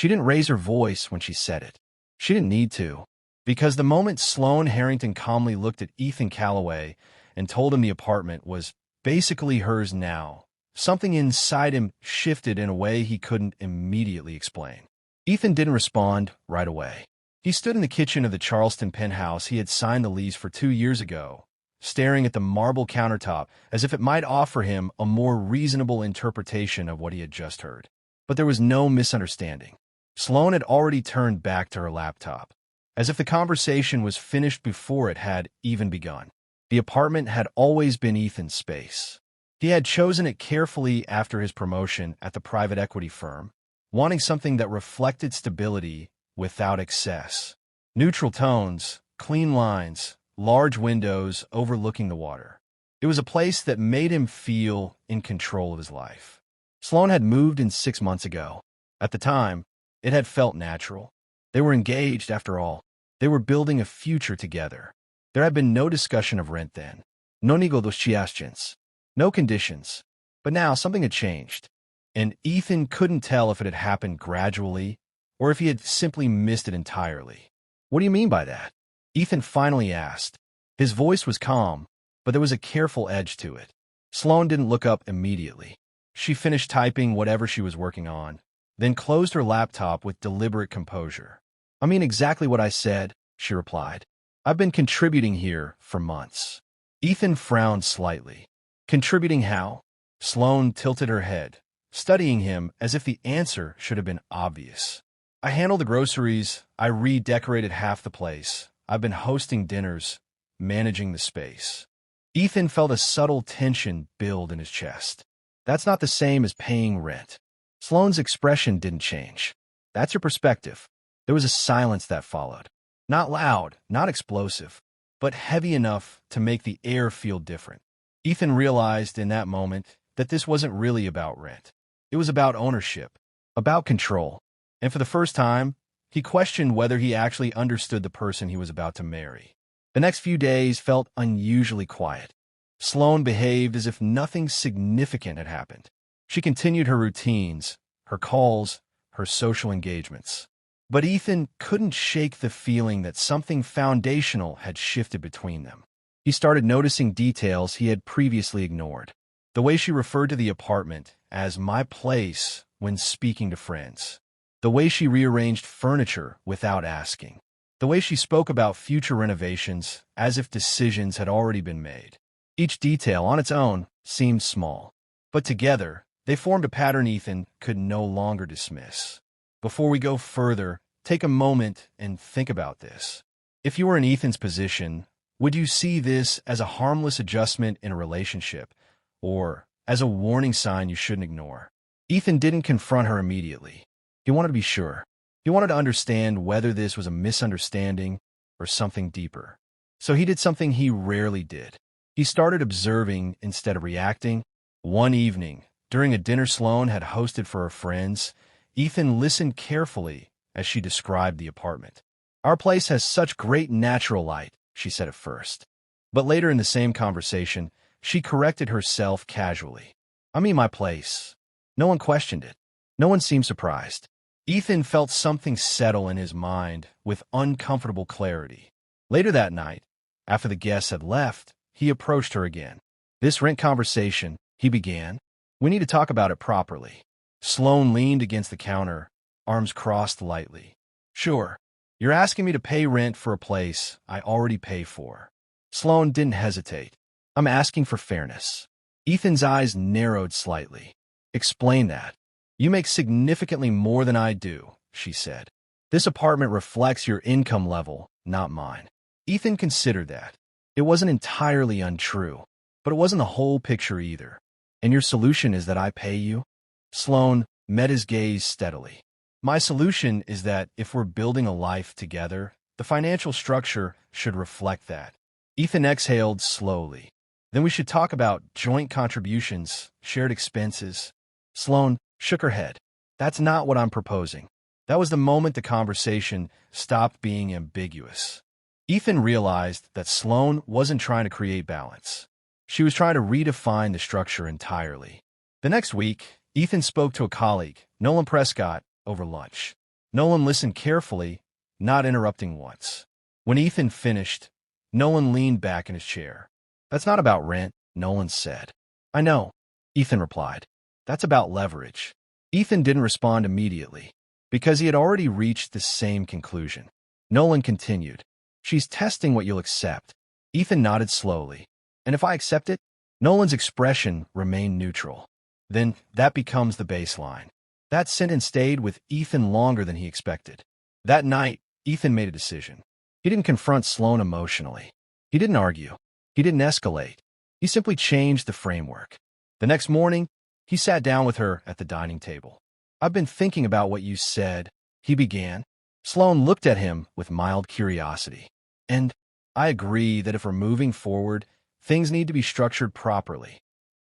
She didn't raise her voice when she said it. She didn't need to, because the moment Sloane Harrington calmly looked at Ethan Calloway and told him the apartment was basically hers now, something inside him shifted in a way he couldn't immediately explain. Ethan didn't respond right away. He stood in the kitchen of the Charleston penthouse he had signed the lease for 2 years ago, staring at the marble countertop as if it might offer him a more reasonable interpretation of what he had just heard. But there was no misunderstanding. Sloane had already turned back to her laptop, as if the conversation was finished before it had even begun. The apartment had always been Ethan's space. He had chosen it carefully after his promotion at the private equity firm, wanting something that reflected stability without excess. Neutral tones, clean lines, large windows overlooking the water. It was a place that made him feel in control of his life. Sloane had moved in 6 months ago. At the time, it had felt natural. They were engaged, after all. They were building a future together. There had been no discussion of rent then. No negociations. No conditions. But now something had changed. And Ethan couldn't tell if it had happened gradually or if he had simply missed it entirely. "What do you mean by that?" Ethan finally asked. His voice was calm, but there was a careful edge to it. Sloane didn't look up immediately. She finished typing whatever she was working on, then closed her laptop with deliberate composure. "I mean exactly what I said," she replied. "I've been contributing here for months." Ethan frowned slightly. "Contributing how?" Sloane tilted her head, studying him as if the answer should have been obvious. "I handle the groceries, I redecorated half the place, I've been hosting dinners, managing the space." Ethan felt a subtle tension build in his chest. "That's not the same as paying rent." Sloane's expression didn't change. "That's your perspective." There was a silence that followed. Not loud, not explosive, but heavy enough to make the air feel different. Ethan realized in that moment that this wasn't really about rent. It was about ownership, about control. And for the first time, he questioned whether he actually understood the person he was about to marry. The next few days felt unusually quiet. Sloane behaved as if nothing significant had happened. She continued her routines, her calls, her social engagements. But Ethan couldn't shake the feeling that something foundational had shifted between them. He started noticing details he had previously ignored. The way she referred to the apartment as "my place" when speaking to friends. The way she rearranged furniture without asking. The way she spoke about future renovations as if decisions had already been made. Each detail on its own seemed small, but together they formed a pattern Ethan could no longer dismiss. Before we go further, take a moment and think about this. If you were in Ethan's position, would you see this as a harmless adjustment in a relationship, or as a warning sign you shouldn't ignore? Ethan didn't confront her immediately. He wanted to be sure. He wanted to understand whether this was a misunderstanding or something deeper. So he did something he rarely did. He started observing instead of reacting. One evening, during a dinner Sloane had hosted for her friends, Ethan listened carefully as she described the apartment. "Our place has such great natural light," she said at first. But later in the same conversation, she corrected herself casually. "I mean my place." No one questioned it. No one seemed surprised. Ethan felt something settle in his mind with uncomfortable clarity. Later that night, after the guests had left, he approached her again. "This rent conversation," he began. "We need to talk about it properly." Sloane leaned against the counter, arms crossed lightly. "Sure. You're asking me to pay rent for a place I already pay for." Sloane didn't hesitate. "I'm asking for fairness." Ethan's eyes narrowed slightly. "Explain that." "You make significantly more than I do," she said. "This apartment reflects your income level, not mine." Ethan considered that. It wasn't entirely untrue, but it wasn't the whole picture either. "And your solution is that I pay you?" Sloane met his gaze steadily. "My solution is that if we're building a life together, the financial structure should reflect that." Ethan exhaled slowly. "Then we should talk about joint contributions, shared expenses." Sloane shook her head. "That's not what I'm proposing." That was the moment the conversation stopped being ambiguous. Ethan realized that Sloane wasn't trying to create balance. She was trying to redefine the structure entirely. The next week, Ethan spoke to a colleague, Nolan Prescott, over lunch. Nolan listened carefully, not interrupting once. When Ethan finished, Nolan leaned back in his chair. "That's not about rent," Nolan said. "I know," Ethan replied. "That's about leverage." Ethan didn't respond immediately, because he had already reached the same conclusion. Nolan continued. "She's testing what you'll accept." Ethan nodded slowly. "And if I accept it?" Nolan's expression remained neutral. "Then that becomes the baseline." That sentence stayed with Ethan longer than he expected. That night, Ethan made a decision. He didn't confront Sloane emotionally. He didn't argue. He didn't escalate. He simply changed the framework. The next morning, he sat down with her at the dining table. "I've been thinking about what you said," he began. Sloane looked at him with mild curiosity. "And I agree that if we're moving forward, things need to be structured properly."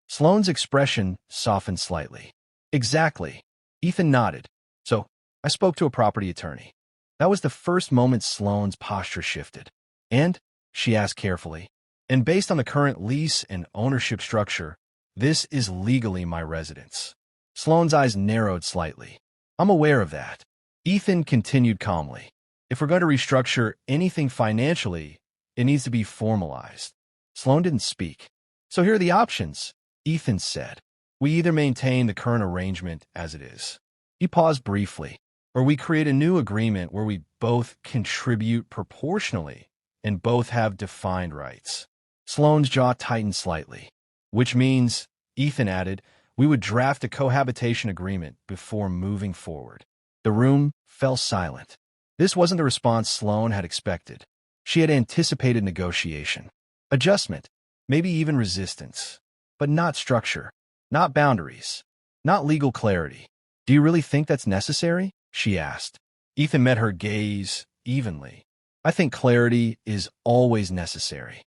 Sloane's expression softened slightly. "Exactly." Ethan nodded. "So, I spoke to a property attorney." That was the first moment Sloane's posture shifted. "And?" she asked carefully. "And based on the current lease and ownership structure, this is legally my residence." Sloane's eyes narrowed slightly. "I'm aware of that." Ethan continued calmly. "If we're going to restructure anything financially, it needs to be formalized." Sloane didn't speak. "So here are the options," Ethan said. "We either maintain the current arrangement as it is." He paused briefly. "Or we create a new agreement where we both contribute proportionally and both have defined rights." Sloane's jaw tightened slightly. "Which means," Ethan added, "we would draft a cohabitation agreement before moving forward." The room fell silent. This wasn't the response Sloane had expected. She had anticipated negotiation, adjustment, maybe even resistance, but not structure, not boundaries, not legal clarity. "Do you really think that's necessary?" she asked. Ethan met her gaze evenly. "I think clarity is always necessary."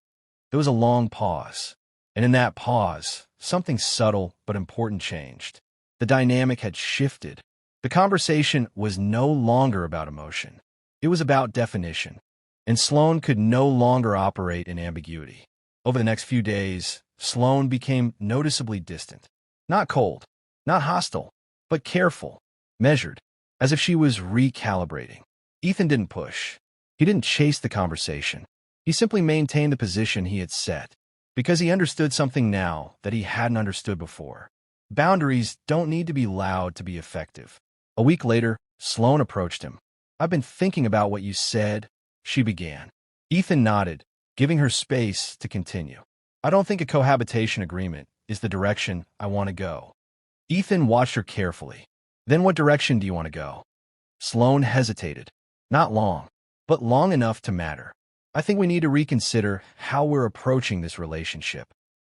There was a long pause, and in that pause, something subtle but important changed. The dynamic had shifted. The conversation was no longer about emotion. It was about definition, and Sloane could no longer operate in ambiguity. Over the next few days, Sloane became noticeably distant. Not cold, not hostile, but careful, measured, as if she was recalibrating. Ethan didn't push. He didn't chase the conversation. He simply maintained the position he had set, because he understood something now that he hadn't understood before. Boundaries don't need to be loud to be effective. A week later, Sloane approached him. "I've been thinking about what you said," she began. Ethan nodded, giving her space to continue. "I don't think a cohabitation agreement is the direction I want to go." Ethan watched her carefully. "Then what direction do you want to go?" Sloane hesitated. "Not long, but long enough to matter. I think we need to reconsider how we're approaching this relationship."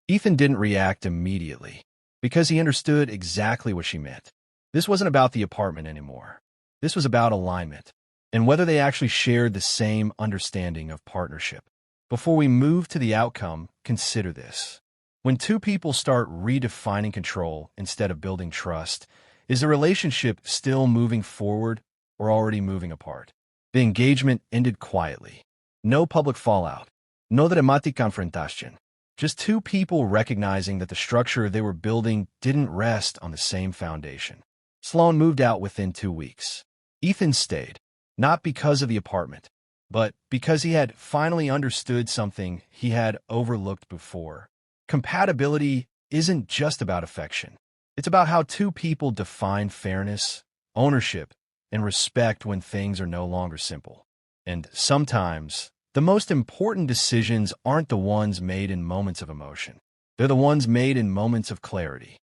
Ethan didn't react immediately, because he understood exactly what she meant. This wasn't about the apartment anymore. This was about alignment, and whether they actually shared the same understanding of partnership. Before we move to the outcome, consider this. When two people start redefining control instead of building trust, is the relationship still moving forward or already moving apart? The engagement ended quietly. No public fallout. No dramatic confrontation. Just two people recognizing that the structure they were building didn't rest on the same foundation. Sloane moved out within 2 weeks. Ethan stayed, not because of the apartment, but because he had finally understood something he had overlooked before. Compatibility isn't just about affection. It's about how two people define fairness, ownership, and respect when things are no longer simple. And sometimes, the most important decisions aren't the ones made in moments of emotion. They're the ones made in moments of clarity.